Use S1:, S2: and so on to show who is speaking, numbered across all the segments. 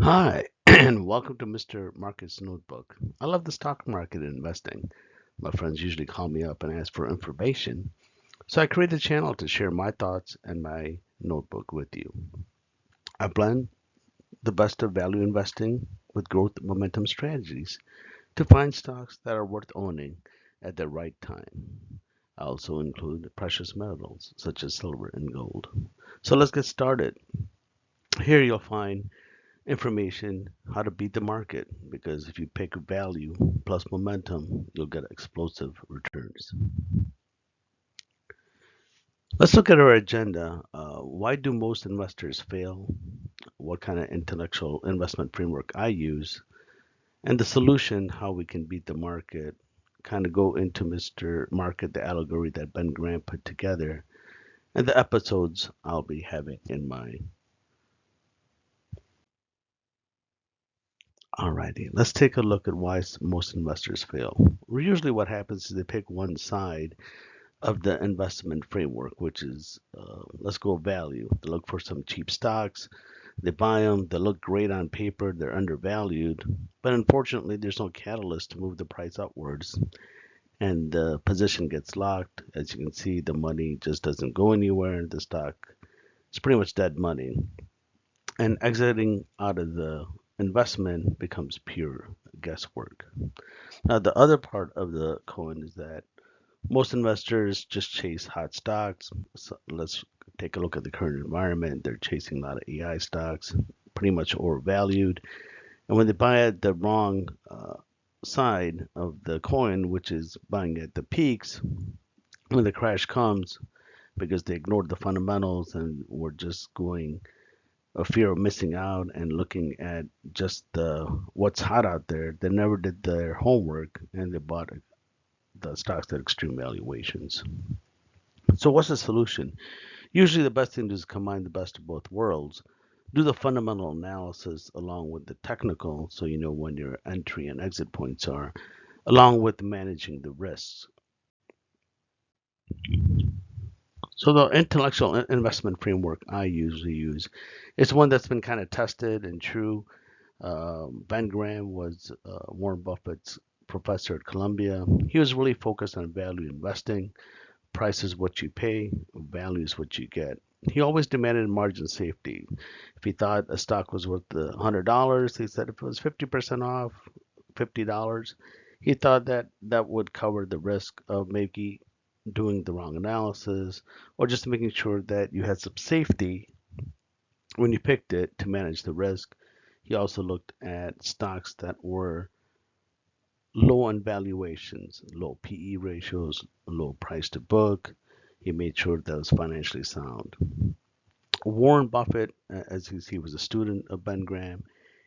S1: Hi, and welcome to Mr. Market's Notebook. I love the stock market and investing. My friends usually call me up and ask for information, so I created a channel to share my thoughts and my notebook with you. I blend the best of value investing with growth momentum strategies to find stocks that are worth owning at the right time. I also include precious metals such as silver and gold. So let's get started. Here you'll find information how to beat the market because if you pick value plus momentum, you'll get explosive returns. Let's look at our agenda. Why do most investors fail? What kind of intellectual investment framework I use, and the solution how we can beat the market. Kind of go into Mr. Market, the allegory that Ben Graham put together, and the episodes I'll be having in mind. Alrighty, let's take a look at why most investors fail. Usually, what happens is they pick one side of the investment framework, which is let's go value. They look for some cheap stocks, they buy them, they look great on paper, they're undervalued, but unfortunately, there's no catalyst to move the price upwards, and the position gets locked. As you can see, the money just doesn't go anywhere. The stock is pretty much dead money, and exiting out of the investment becomes pure guesswork. Now, the other part of the coin is that most investors just chase hot stocks. So let's take a look at the current environment. They're chasing a lot of AI stocks, pretty much overvalued. And when they buy at the wrong side of the coin, which is buying at the peaks, when the crash comes, because they ignored the fundamentals and were just going a fear of missing out and looking at just the what's hot out there, they never did their homework and they bought the stocks at extreme valuations. So what's the solution? Usually the best thing is combine the best of both worlds. Do the fundamental analysis along with the technical so you know when your entry and exit points are, along with managing the risks. So the intellectual investment framework I usually use is one that's been kind of tested and true. Ben Graham was Warren Buffett's professor at Columbia. He was really focused on value investing. Price is what you pay, value is what you get. He always demanded margin safety. If he thought a stock was worth $100, he said if it was 50% off, $50, he thought that that would cover the risk of maybe doing the wrong analysis or just making sure that you had some safety when you picked it to manage the risk. He also looked at stocks that were low on valuations, low PE ratios, low price to book. He made sure that was financially sound. Warren Buffett, as you see, was a student of Ben Graham.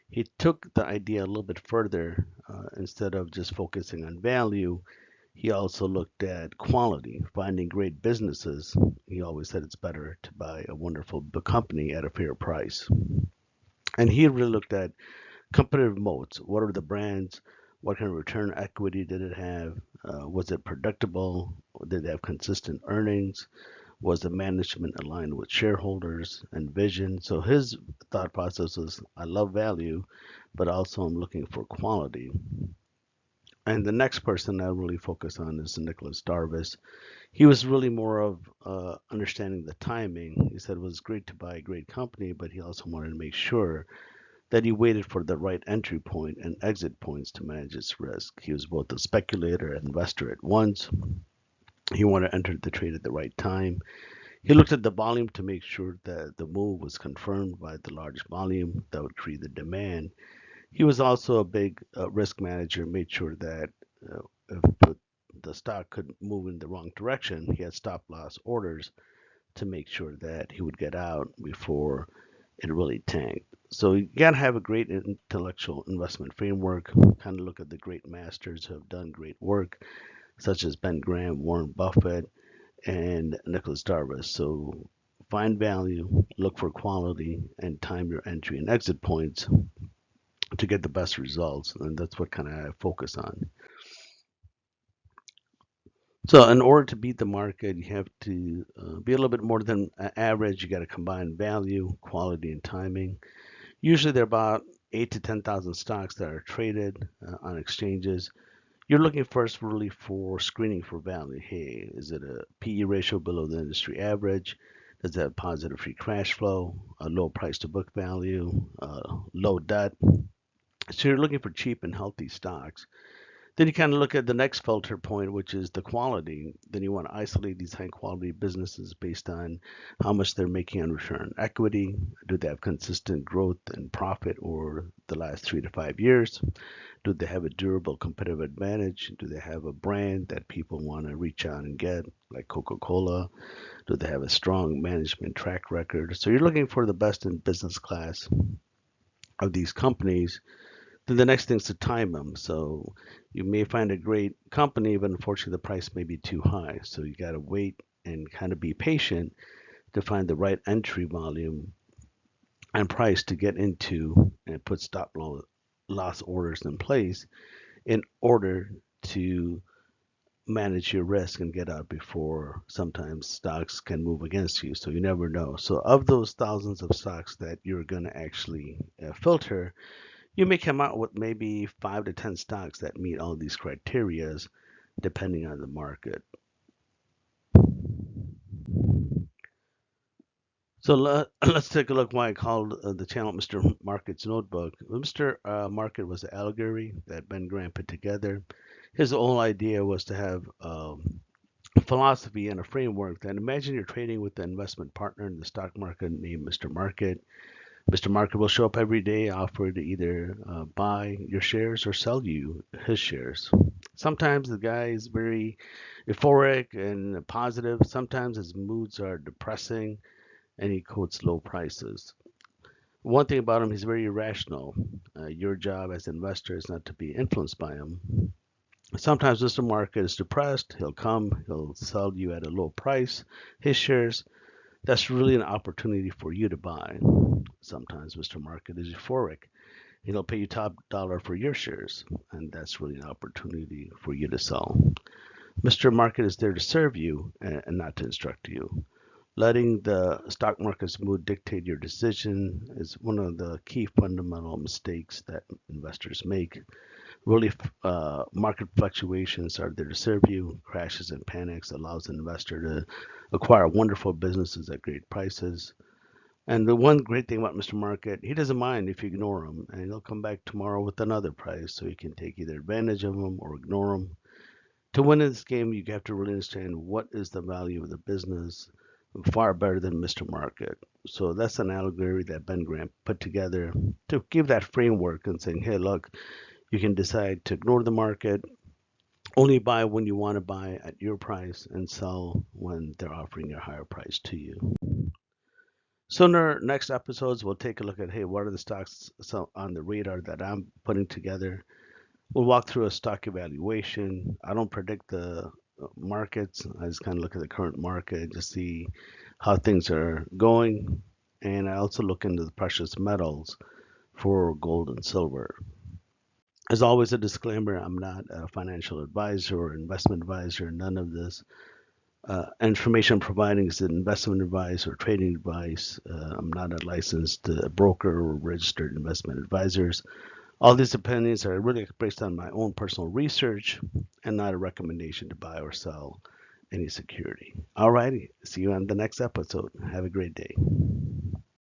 S1: He took the idea a little bit further. Instead of just focusing on value, he also looked at quality, finding great businesses. He always said it's better to buy a wonderful company at a fair price. And he really looked at competitive moats. What are the brands? What kind of return equity did it have? Was it predictable? Did it have consistent earnings? Was the management aligned with shareholders and vision? So his thought process was I love value, but also I'm looking for quality. And the next person I really focus on is Nicholas Darvas. He was really more of understanding the timing. He said it was great to buy a great company, but he also wanted to make sure that he waited for the right entry point and exit points to manage its risk. He was both a speculator and investor at once. He wanted to enter the trade at the right time. He looked at the volume to make sure that the move was confirmed by the large volume that would create the demand. He was also a big risk manager, made sure that if the stock could move in the wrong direction, he had stop loss orders to make sure that he would get out before it really tanked. So you gotta have a great intellectual investment framework. Kind of look at the great masters who have done great work, such as Ben Graham, Warren Buffett, and Nicholas Darvas. So find value, look for quality, and time your entry and exit points to get the best results. And that's what kind of I focus on. So in order to beat the market, you have to be a little bit more than average. You got to combine value, quality, and timing. Usually they're about 8 to 10,000 stocks that are traded on exchanges. You're looking first really for screening for value. Hey, is it a PE ratio below the industry average? Does it have positive free cash flow, a low price to book value, low debt? So you're looking for cheap and healthy stocks. Then you kind of look at the next filter point, which is the quality. Then you want to isolate these high quality businesses based on how much they're making on return on equity. Do they have consistent growth and profit over the last 3 to 5 years? Do they have a durable competitive advantage? Do they have a brand that people want to reach out and get, like Coca-Cola? Do they have a strong management track record? So you're looking for the best in business class of these companies. Then the next thing is to time them. So you may find a great company, but unfortunately the price may be too high. So you got to wait and kind of be patient to find the right entry volume and price to get into and put stop loss orders in place in order to manage your risk and get out before sometimes stocks can move against you. So you never know. So of those thousands of stocks that you're going to actually filter, you may come out with maybe 5 to 10 stocks that meet all these criterias depending on the market. So let's take a look why I called the channel Mr. Market's Notebook. Mr. Market was an allegory that Ben Graham put together. His whole idea was to have a philosophy and a framework that imagine you're trading with the investment partner in the stock market named Mr. Market. Mr. Market will show up every day, offer to either buy your shares or sell you his shares. Sometimes the guy is very euphoric and positive. Sometimes his moods are depressing and he quotes low prices. One thing about him, he's very irrational. Your job as an investor is not to be influenced by him. Sometimes Mr. Market is depressed. He'll sell you at a low price his shares. That's really an opportunity for you to buy. Sometimes Mr. Market is euphoric. He'll pay you top dollar for your shares, and that's really an opportunity for you to sell. Mr. Market is there to serve you and not to instruct you. Letting the stock market's mood dictate your decision is one of the key fundamental mistakes that investors make. Really, market fluctuations are there to serve you. Crashes and panics allows an investor to acquire wonderful businesses at great prices. And the one great thing about Mr. Market, he doesn't mind if you ignore him, and he'll come back tomorrow with another price, so you can take either advantage of him or ignore him. To win in this game, you have to really understand what is the value of the business, far better than Mr. Market. So that's an allegory that Ben Graham put together to give that framework and saying, hey, look, you can decide to ignore the market, only buy when you want to buy at your price, and sell when they're offering a higher price to you. So in our next episodes, we'll take a look at, hey, what are the stocks on the radar that I'm putting together? We'll walk through a stock evaluation. I don't predict the markets. I just kind of look at the current market to see how things are going. And I also look into the precious metals for gold and silver. As always, a disclaimer, I'm not a financial advisor or investment advisor, none of this. Information I'm providing is an investment advice or trading advice. I'm not a licensed broker or registered investment advisors. All these opinions are really based on my own personal research and not a recommendation to buy or sell any security. All righty. See you on the next episode. Have a great day.